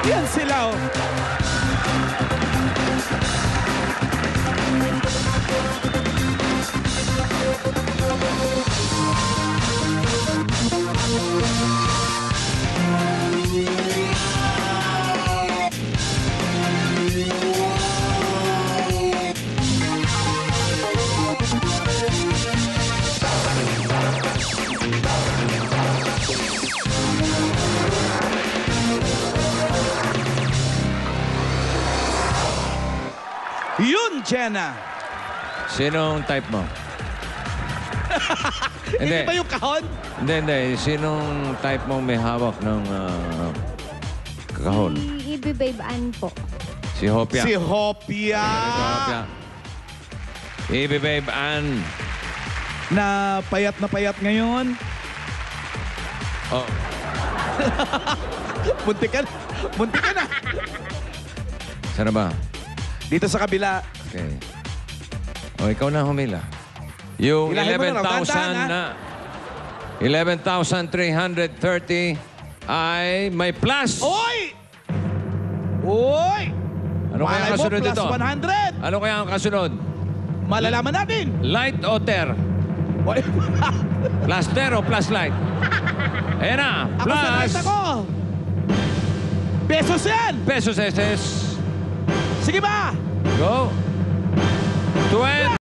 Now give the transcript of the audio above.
Yan sila, oh. Yun, Jenna. Sinong type mo? Hindi ba yung kahon? Hindi. Sinong type mo may hawak ng kahon? Si Babe Ann po. Si Hopia. Si Hopia. Babe Ann. Na payat ngayon. Oh. Muntik ka na. Sana ba? Dito sa kabila. Okay. O, ikaw na humila. Yung Hilahin mo na raw. 11,330 ay may plus. Oy! Ano kaya ang kasunod plus dito? 100. Ano kaya ang kasunod? Malalaman natin. Light o ter? Oy. Plus ter o plus light? Ayan na. Ako sa right ako. Pesos yan. Pesos SS. Sige ba? Go. 20.